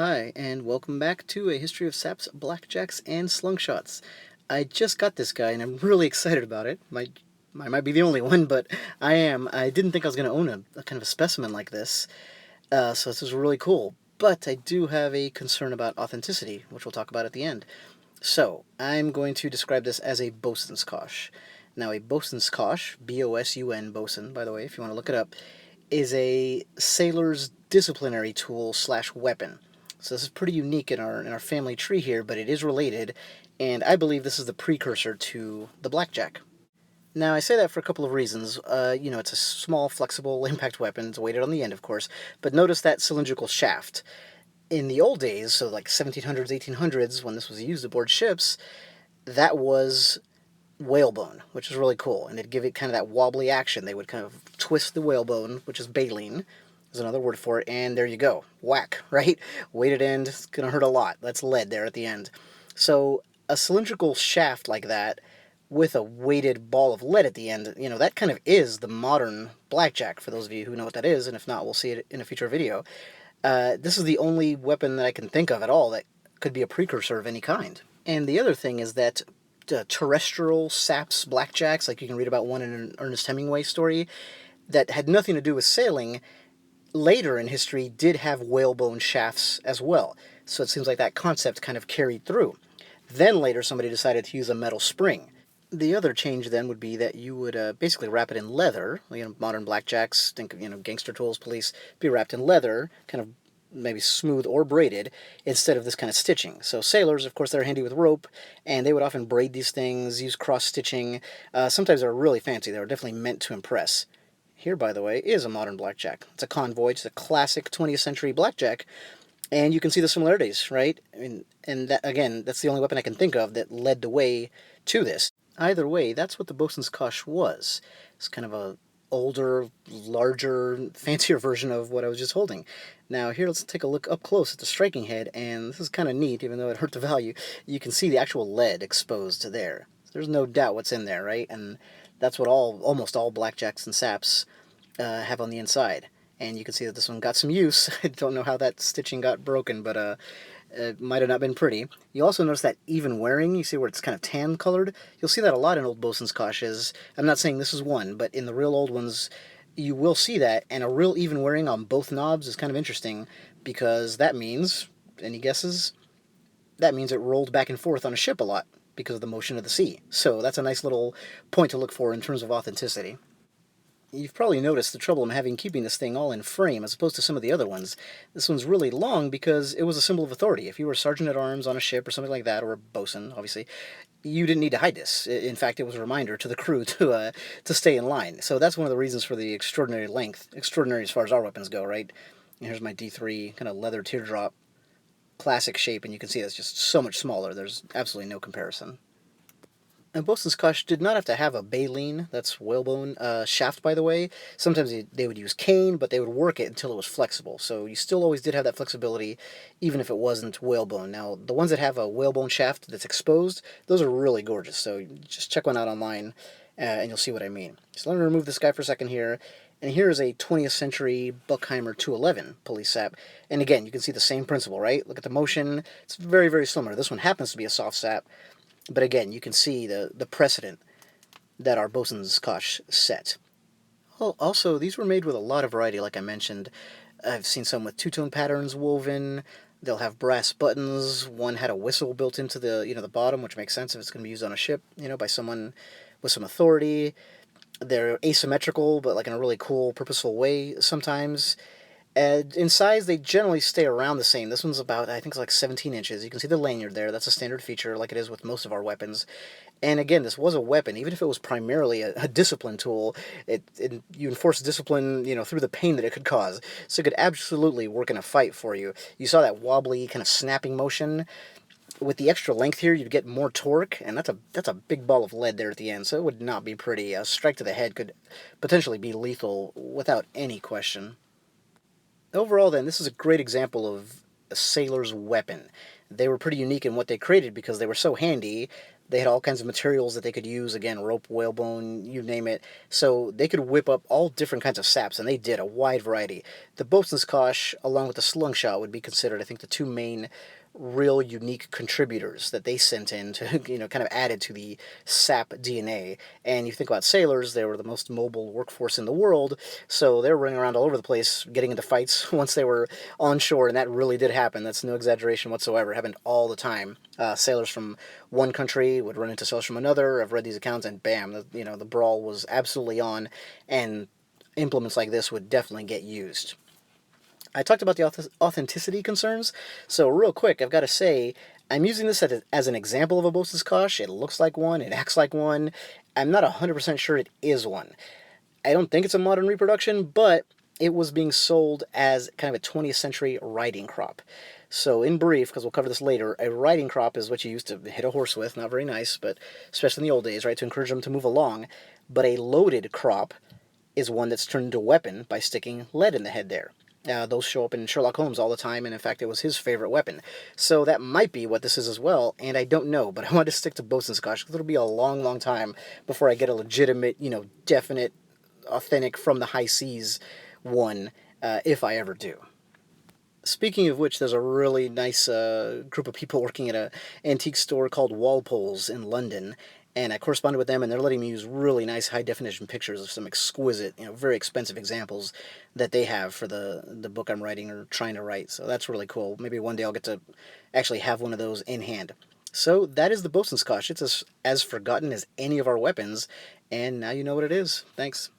Hi, and welcome back to A History of Saps, Blackjacks, and Slungshots. I just got this guy, and I'm really excited about it. I might be the only one, but I am. I didn't think I was going to own a kind of a specimen like this, so this is really cool. But I do have a concern about authenticity, which we'll talk about at the end. So, I'm going to describe this as a Bosun's Cosh. Now, a Bosun's Cosh, B-O-S-U-N, Bosun, by the way, if you want to look it up, is a sailor's disciplinary tool slash weapon. So this is pretty unique in our family tree here, but it is related, and I believe this is the precursor to the blackjack. Now, I say that for a couple of reasons. It's a small, flexible impact weapon. It's weighted on the end, of course, but notice that cylindrical shaft. In the old days, so like 1700s, 1800s, when this was used aboard ships, that was whalebone, which is really cool, and it'd give it kind of that wobbly action. They would kind of twist the whalebone, which is baleen, is another word for it, and there you go. Whack, right? Weighted end, it's going to hurt a lot. That's lead there at the end. So a cylindrical shaft like that with a weighted ball of lead at the end, that kind of is the modern blackjack, for those of you who know what that is, and if not, we'll see it in a future video. This is the only weapon that I can think of at all that could be a precursor of any kind. And the other thing is that terrestrial saps blackjacks, like you can read about one in an Ernest Hemingway story, that had nothing to do with sailing, later in history did have whalebone shafts as well. So it seems like that concept kind of carried through. Then later somebody decided to use a metal spring. The other change then would be that you would basically wrap it in leather. Modern blackjacks, think of, gangster tools, police, be wrapped in leather, kind of maybe smooth or braided, instead of this kind of stitching. So sailors, of course, they're handy with rope, and they would often braid these things, use cross-stitching. Sometimes they're really fancy. They were definitely meant to impress. Here, by the way, is a modern blackjack. It's a convoy. It's a classic 20th century blackjack, and you can see the similarities, right? And that, again, that's the only weapon I can think of that led the way to this. Either way, that's what the Bosun's Cosh was. It's kind of a older, larger, fancier version of what I was just holding. Now here, let's take a look up close at the striking head, and this is kind of neat, even though it hurt the value. You can see the actual lead exposed there. There's no doubt what's in there, right? And that's what almost all blackjacks and saps have on the inside. And you can see that this one got some use. I don't know how that stitching got broken, but it might have not been pretty. You also notice that even wearing, you see where it's kind of tan colored? You'll see that a lot in old Bosun's Coshes. I'm not saying this is one, but in the real old ones, you will see that, and a real even wearing on both knobs is kind of interesting, because that means, any guesses? That means it rolled back and forth on a ship a lot, because of the motion of the sea. So that's a nice little point to look for in terms of authenticity. You've probably noticed the trouble I'm having keeping this thing all in frame as opposed to some of the other ones. This one's really long because it was a symbol of authority. If you were a sergeant-at-arms on a ship or something like that, or a bosun, obviously, you didn't need to hide this. In fact, it was a reminder to the crew to stay in line. So that's one of the reasons for the extraordinary length. Extraordinary as far as our weapons go, right? And here's my D3 kind of leather teardrop, classic shape, and you can see it's just so much smaller. There's absolutely no comparison. And Bosun's Cosh did not have to have a baleen, that's whalebone, shaft, by the way. Sometimes they would use cane, but they would work it until it was flexible. So you still always did have that flexibility, even if it wasn't whalebone. Now, the ones that have a whalebone shaft that's exposed, those are really gorgeous. So just check one out online, and you'll see what I mean. So let me remove this guy for a second here. And here is a 20th century Buckheimer 211 police sap. And again, you can see the same principle, right? Look at the motion. It's very, very similar. This one happens to be a soft sap. But again, you can see the precedent that our Bosun's Cosh set. Well, also, these were made with a lot of variety, like I mentioned. I've seen some with two-tone patterns woven. They'll have brass buttons. One had a whistle built into the bottom, which makes sense if it's going to be used on a ship, by someone with some authority. They're asymmetrical, but like in a really cool, purposeful way sometimes. In size, they generally stay around the same. This one's about, I think it's like 17 inches. You can see the lanyard there. That's a standard feature, like it is with most of our weapons. And again, this was a weapon. Even if it was primarily a discipline tool, you enforce discipline, through the pain that it could cause. So it could absolutely work in a fight for you. You saw that wobbly, kind of snapping motion. With the extra length here, you'd get more torque, and that's a big ball of lead there at the end, so it would not be pretty. A strike to the head could potentially be lethal without any question. Overall, then, this is a great example of a sailor's weapon. They were pretty unique in what they created because they were so handy. They had all kinds of materials that they could use, again, rope, whalebone, you name it. So they could whip up all different kinds of saps, and they did a wide variety. The Bosun's Cosh, along with the Slungshot, would be considered, I think, the two main real unique contributors that they sent in to, kind of added to the sap DNA. And you think about sailors, they were the most mobile workforce in the world, so they were running around all over the place, getting into fights once they were on shore, and that really did happen. That's no exaggeration whatsoever. It happened all the time. Sailors from one country would run into sailors from another. I've read these accounts, and bam, the brawl was absolutely on, and implements like this would definitely get used. I talked about the authenticity concerns, so real quick, I've got to say, I'm using this as an example of a Bosun's Kosh. It looks like one, it acts like one. I'm not 100% sure it is one. I don't think it's a modern reproduction, but it was being sold as kind of a 20th century riding crop. So, in brief, because we'll cover this later, a riding crop is what you used to hit a horse with. Not very nice, but especially in the old days, right, to encourage them to move along. But a loaded crop is one that's turned into a weapon by sticking lead in the head there. Those show up in Sherlock Holmes all the time, and in fact, it was his favorite weapon. So that might be what this is as well, and I don't know, but I want to stick to Bosun's Kosh because it'll be a long, long time before I get a legitimate, definite, authentic from the high seas one, if I ever do. Speaking of which, there's a really nice group of people working at an antique store called Walpole's in London, and I corresponded with them, and they're letting me use really nice high-definition pictures of some exquisite, very expensive examples that they have for the book I'm writing or trying to write, so that's really cool. Maybe one day I'll get to actually have one of those in hand. So that is the Bosun's Kosh. It's as forgotten as any of our weapons, and now you know what it is. Thanks.